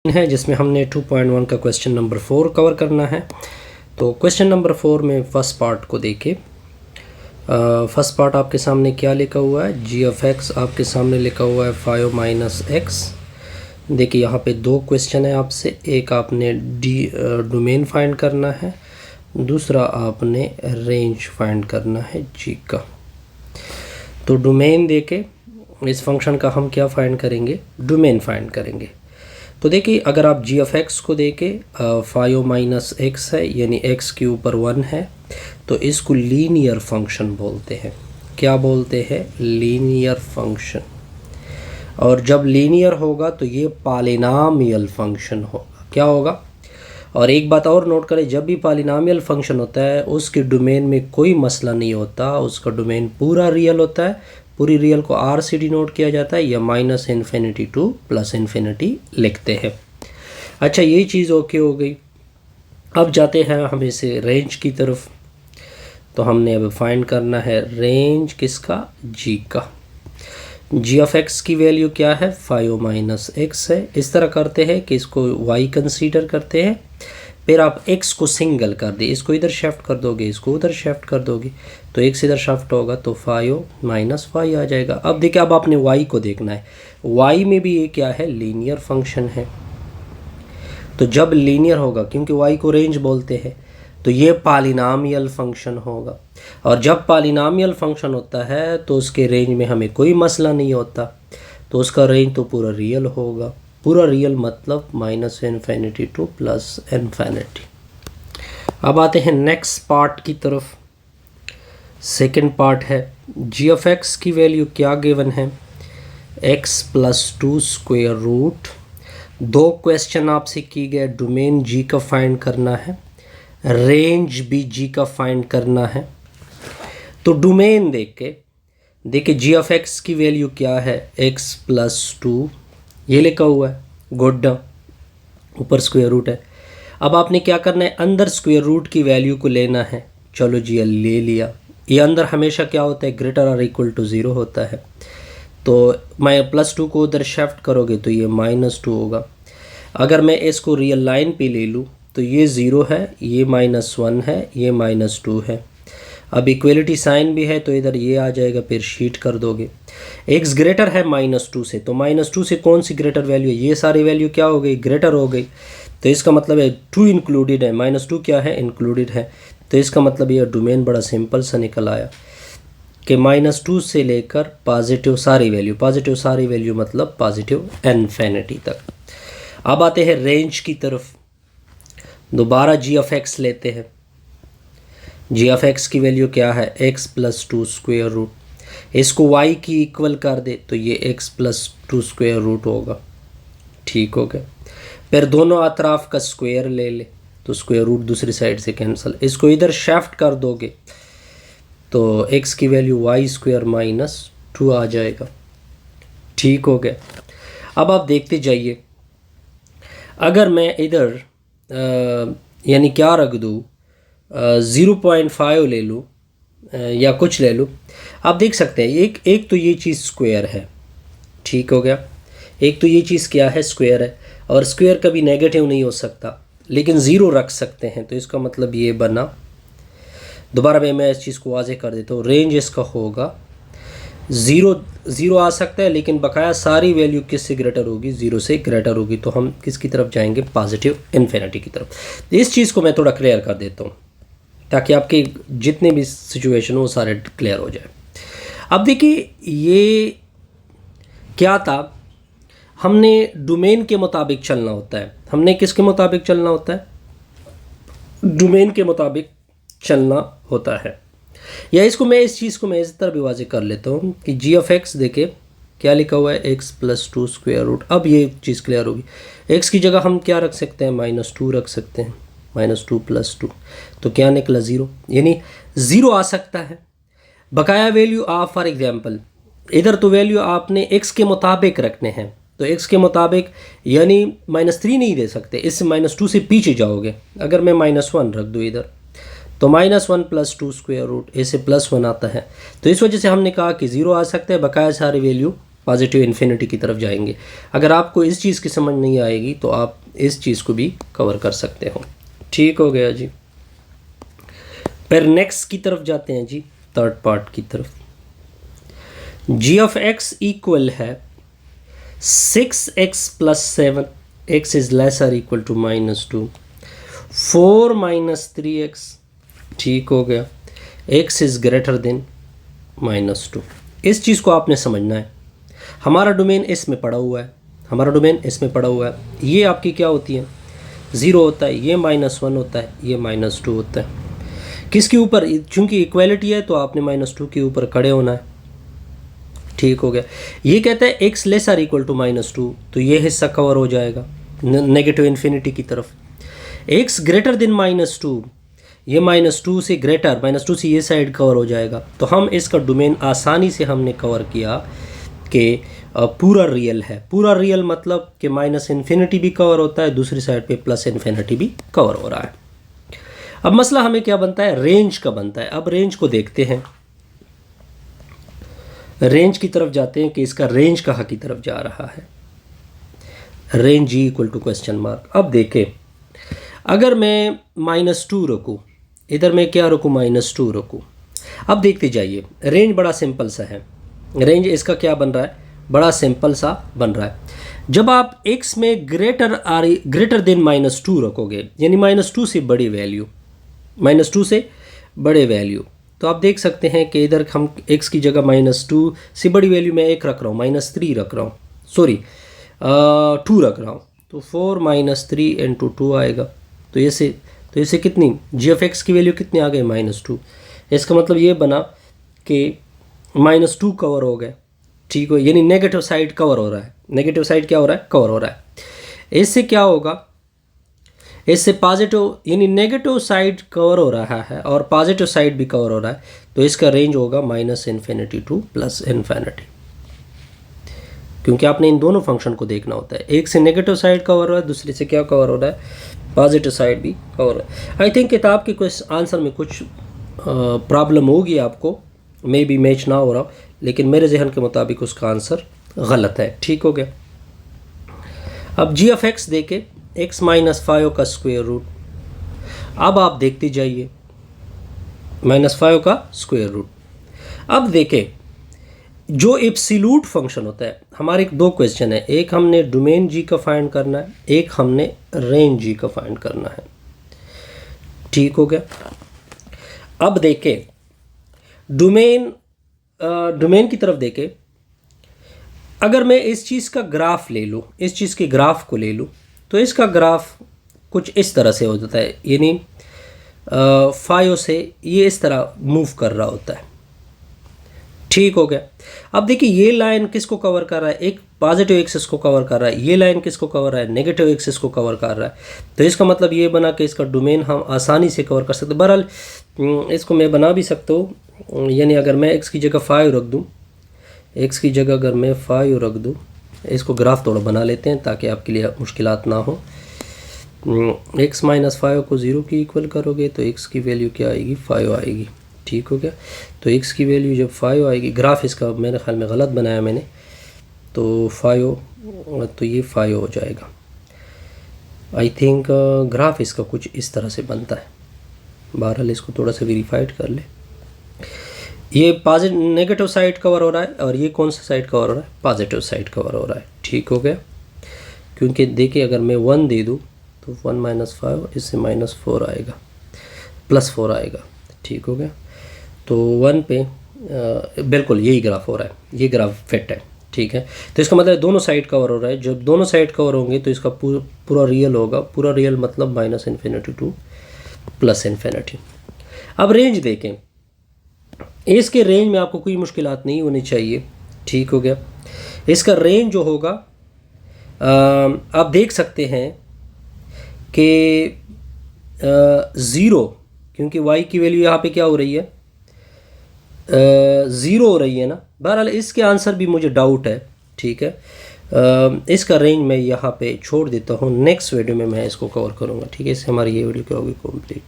है जिसमें हमने 2.1 का क्वेश्चन नंबर 4 कवर करना है। तो क्वेश्चन नंबर 4 में फर्स्ट पार्ट को देखिए। फर्स्ट पार्ट आपके सामने क्या लिखा हुआ है, जी ऑफ एक्स आपके सामने लिखा हुआ है 5 माइनस एक्स। देखिए यहाँ पे दो क्वेश्चन है आपसे, एक आपने डोमेन फाइंड करना है, दूसरा आपने रेंज फाइंड करना है जी का। तो डोमेन देके इस फंक्शन का हम क्या फाइंड करेंगे, डोमेन फाइंड करेंगे। तो देखिए अगर आप जी ऑफ एक्स को देखें 5 माइनस एक्स है यानी एक्स के ऊपर 1 है, तो इसको लीनियर फंक्शन बोलते हैं। क्या बोलते हैं, लीनियर फंक्शन। और जब लीनियर होगा तो ये पॉलिनॉमियल फंक्शन होगा। क्या होगा, और एक बात और नोट करें, जब भी पॉलिनॉमियल फंक्शन होता है उसके डोमेन में कोई मसला नहीं होता, उसका डोमेन पूरा रियल होता है। पूरी रियल को आर से डिनोट किया जाता है या minus infinity two plus infinity लिखते हैं। अच्छा, ये चीज़ ओके हो गई। अब जाते हैं हम इसे रेंज की तरफ। तो हमने अब फाइंड करना है रेंज किसका, जी का। जी ऑफ एक्स की वैल्यू क्या है, 5 माइनस एक्स है। इस तरह करते हैं कि इसको वाई कंसीडर करते हैं, फिर आप x को सिंगल कर दे, इसको इधर शिफ्ट कर दोगे, इसको उधर शिफ्ट कर दोगे, तो x इधर शिफ्ट होगा तो 5 माइनस 5 आ जाएगा। अब देखिए, अब आपने y को देखना है, y में भी ये क्या है, लीनियर फंक्शन है। तो जब लीनियर होगा, क्योंकि y को रेंज बोलते हैं, तो ये पॉलिनॉमियल फंक्शन होगा। और जब पॉलिनॉमियल फंक्शन होता है तो उसके रेंज में हमें कोई मसला नहीं होता, तो उसका रेंज तो पूरा रियल होगा। पूरा रियल मतलब minus infinity two plus infinity. अब आते हैं नेक्स्ट पार्ट की तरफ। सेकंड पार्ट है, जी ऑफ एक्स की वैल्यू क्या गिवन है, एक्स प्लस 2 स्क्वायर रूट। दो क्वेश्चन आपसे की गए, डोमेन जी का फाइंड करना है, रेंज भी जी का फाइंड करना है। तो डोमेन देखिए जी ऑफ एक्स की वैल्यू क्या है, एक्स प्लस 2, ये लिखा हुआ है, गुड, ऊपर स्क्वायर रूट है। अब आपने क्या करना है, अंदर स्क्वायर रूट की वैल्यू को लेना है। चलो जी, ले लिया। ये अंदर हमेशा क्या होता है, ग्रेटर और इक्वल टू 0 होता है। तो मैं प्लस 2 को उधर शिफ्ट करोगे तो ये माइनस 2 होगा। अगर मैं इसको रियल लाइन पे ले लूँ तो ये 0 है, ये माइनस 1 है, ये माइनस 2 है। अब इक्वलिटी साइन भी है तो इधर ये आ जाएगा, फिर शीट कर दोगे। एक्स ग्रेटर है माइनस 2 से, तो माइनस 2 से कौन सी ग्रेटर वैल्यू है, ये सारी वैल्यू क्या हो गई, ग्रेटर हो गई। तो इसका मतलब है 2 इंक्लूडेड है, माइनस 2 क्या है, इंक्लूडेड है। तो इसका मतलब ये डोमेन बड़ा सिंपल सा निकल आया कि माइनस 2 से लेकर पॉजिटिव सारी वैल्यू मतलब पॉजिटिव इन्फिनिटी तक। अब आते हैं रेंज की तरफ। दोबारा जी ऑफ एक्स लेते हैं। जी ऑफ एक्स की वैल्यू क्या है, एक्स प्लस 2 स्क्वायर रूट। इसको y की इक्वल कर दे तो ये x प्लस 2 स्क्वायर रूट होगा। ठीक हो गया। फिर दोनों अतराफ का स्क्वायर ले ले तो स्क्वायर रूट दूसरी साइड से कैंसिल। इसको इधर शिफ्ट कर दोगे तो x की वैल्यू y स्क्वायर माइनस 2 आ जाएगा। ठीक हो गया। अब आप देखते जाइए, अगर मैं इधर यानी क्या रख दूँ, 0.5 ले लूँ या कुछ ले लूँ, आप देख सकते हैं एक तो ये चीज़ स्क्वायर है। ठीक हो गया। एक तो ये चीज़ क्या है, स्क्वायर है, और स्क्वायर कभी नेगेटिव नहीं हो सकता, लेकिन 0 रख सकते हैं। तो इसका मतलब ये बना। दोबारा मैं इस चीज़ को वाज़ेह कर देता हूँ, रेंज इसका होगा 0 आ सकता है, लेकिन बकाया सारी वैल्यू किससे ग्रेटर होगी, 0 से ग्रेटर होगी। तो हम किसकी तरफ जाएंगे, पॉजिटिव इन्फिनिटी की तरफ। इस चीज़ को मैं थोड़ा क्लियर कर देता हूँ ताकि आपके जितने भी सिचुएशन हो वो सारे क्लियर हो जाए। अब देखिए ये क्या था, हमने डोमेन के मुताबिक चलना होता है। हमने किसके मुताबिक चलना होता है, डोमेन के मुताबिक चलना होता है। या इसको मैं इस चीज़ को मैं इस तरह भी वाज़ेह कर लेता हूँ कि जी ऑफ एक्स देखे क्या लिखा हुआ है, एक्स प्लस 2 स्क्वायर रूट। अब ये चीज़ क्लियर होगी, एक्स की जगह हम क्या रख सकते हैं, माइनस 2 रख सकते हैं, माइनस 2 प्लस 2, तो क्या निकला 0, यानी 0 आ सकता है। बकाया वैल्यू आप फॉर एग्जांपल इधर तो वैल्यू आपने x के मुताबिक रखने हैं, तो x के मुताबिक यानी माइनस 3 नहीं दे सकते, इससे माइनस 2 से पीछे जाओगे। अगर मैं माइनस 1 रख दूँ इधर तो माइनस 1 प्लस 2 स्क्वायर रूट, ऐसे प्लस 1 आता है। तो इस वजह से हमने कहा कि 0 आ सकता है, बकाया सारी वैल्यू पॉजिटिव इन्फिनिटी की तरफ जाएंगे। अगर आपको इस चीज़ की समझ नहीं आएगी तो आप इस चीज़ को भी कवर कर सकते हो। ठीक हो गया जी। फिर नेक्स्ट की तरफ जाते हैं जी, थर्ड पार्ट की तरफ। जी ऑफ एक्स इक्वल है 6x + 7, x is lesser equal to -2, 4 - 3x, ठीक हो गया, x इज ग्रेटर देन -2। इस चीज़ को आपने समझना है। हमारा डोमेन इसमें पड़ा हुआ है, हमारा डोमेन इसमें पड़ा हुआ है। ये आपकी क्या होती है, 0 होता है, ये -1 होता है, ये -2 होता है। किसके ऊपर, चूंकि इक्वालिटी है तो आपने -2 के ऊपर खड़े होना है। ठीक हो गया। ये कहता है x लेसर इक्वल टू -2, तो ये हिस्सा कवर हो जाएगा नेगेटिव इन्फिनिटी की तरफ। x ग्रेटर देन -2, ये -2 से ग्रेटर, -2 से ये साइड कवर हो जाएगा। तो हम इसका डोमेन आसानी से हमने कवर किया कि पूरा रियल है। पूरा रियल मतलब कि -इन्फिनिटी भी कवर होता है, दूसरी साइड पे +इन्फिनिटी भी कवर हो रहा है। अब मसला हमें क्या बनता है, रेंज का बनता है। अब रेंज को देखते हैं, रेंज की तरफ जाते हैं कि इसका रेंज कहाँ की तरफ जा रहा है। Range G equal to question mark. अब देखें, अगर मैं -2 रखूँ, इधर मैं क्या रखूँ, -2 रखूँ। अब देखते जाइए, रेंज बड़ा सिंपल सा है। रेंज इसका क्या बन रहा है, बड़ा सिंपल सा बन रहा है। जब आप x में ग्रेटर देन -2 रखोगे, यानी -2 से बड़ी वैल्यू, -2 से बड़े वैल्यू, तो आप देख सकते हैं कि इधर हम x की जगह -2 से बड़ी वैल्यू मैं एक रख रहा हूँ, -3 रख रहा हूँ, सॉरी 2 रख रहा हूँ, तो 4 - 3 × 2 आएगा। तो इसे कितनी, जी ऑफ एक्स की वैल्यू कितनी आ गई, -2। इसका मतलब ये बना कि -2 कवर हो गए। ठीक हो, यानी नेगेटिव साइड कवर हो रहा है। नेगेटिव साइड क्या हो रहा है, कवर हो रहा है। इससे क्या होगा, इससे पॉजिटिव, यानी नेगेटिव साइड कवर हो रहा है और पॉजिटिव साइड भी कवर हो रहा है। तो इसका रेंज होगा -इन्फिनिटी टू +इन्फिनिटी, क्योंकि आपने इन दोनों फंक्शन को देखना होता है। एक से नेगेटिव साइड कवर हो रहा है, दूसरे से क्या कवर हो रहा है, पॉजिटिव साइड भी कवर हो रहा है। आई थिंक किताब के कुछ आंसर में कुछ प्रॉब्लम होगी आपको, मे बी मैच ना हो रहा, लेकिन मेरे जहन के मुताबिक उसका आंसर गलत है। ठीक हो गया। अब जी ऑफ एक्स देके x - 5 का स्क्वायर रूट। अब आप देखते जाइए, -5 का स्क्वायर रूट। अब देखें, जो एब्सोल्यूट फंक्शन होता है, हमारे दो क्वेश्चन है, एक हमने डोमेन जी का फाइंड करना है, एक हमने रेंज जी का फाइंड करना है। ठीक हो गया। अब देखें, डोमेन की तरफ देखें, अगर मैं इस चीज़ का ग्राफ ले लूँ, इस चीज़ के ग्राफ को ले लूँ, तो इसका ग्राफ कुछ इस तरह से हो जाता है, यानी 5 से ये इस तरह मूव कर रहा होता है। ठीक हो गया। अब देखिए, ये लाइन किसको कवर कर रहा है, एक पॉजिटिव एक्सिस को कवर कर रहा है, ये लाइन किसको कवर कर रहा है, नेगेटिव एक्सिस को कवर कर रहा है। तो इसका मतलब ये बना कि इसका डोमेन हम आसानी से कवर कर सकते। बहरहाल इसको मैं बना भी सकता हूँ, यानी अगर मैं x की जगह 5 रख दूँ, x की जगह अगर मैं 5 रख दूँ, इसको ग्राफ थोड़ा बना लेते हैं ताकि आपके लिए मुश्किलात ना हो। x - 5 को 0 की इक्वल करोगे तो x की वैल्यू क्या आएगी, 5 आएगी। ठीक हो गया। तो x की वैल्यू जब 5 आएगी, ग्राफ इसका मेरे ख्याल में गलत बनाया मैंने, तो 5, तो ये 5 हो जाएगा। आई थिंक ग्राफ इसका कुछ इस तरह से बनता है। बहरहाल इसको थोड़ा सा वेरीफाइड कर ले। ये पॉजिटिव नेगेटिव साइड कवर हो रहा है और ये कौन सा साइड कवर हो रहा है, पॉजिटिव साइड कवर हो रहा है। ठीक हो गया। क्योंकि देखिए, अगर मैं 1 दे दूँ तो 1 - 5, इससे -4 आएगा, +4 आएगा। ठीक हो गया। तो 1 पे बिल्कुल यही ग्राफ हो रहा है, ये ग्राफ फिट है। ठीक है। तो इसका मतलब दोनों साइड कवर हो रहा है। जब दोनों साइड कवर होंगे तो इसका पूरा रियल होगा। पूरा रियल मतलब -इन्फिनिटी टू +इन्फिनिटी। अब रेंज देखें, इसके रेंज में आपको कोई मुश्किलात नहीं होनी चाहिए। ठीक हो गया। इसका रेंज जो होगा, आप देख सकते हैं कि 0, क्योंकि y की वैल्यू यहाँ पे क्या हो रही है, 0 हो रही है ना। बहरहाल इसके आंसर भी मुझे डाउट है। ठीक है। इसका रेंज मैं यहाँ पे छोड़ देता हूँ, नेक्स्ट वीडियो में मैं इसको कवर करूँगा। ठीक है। इससे हमारी ये वीडियो क्या होगी कंप्लीट।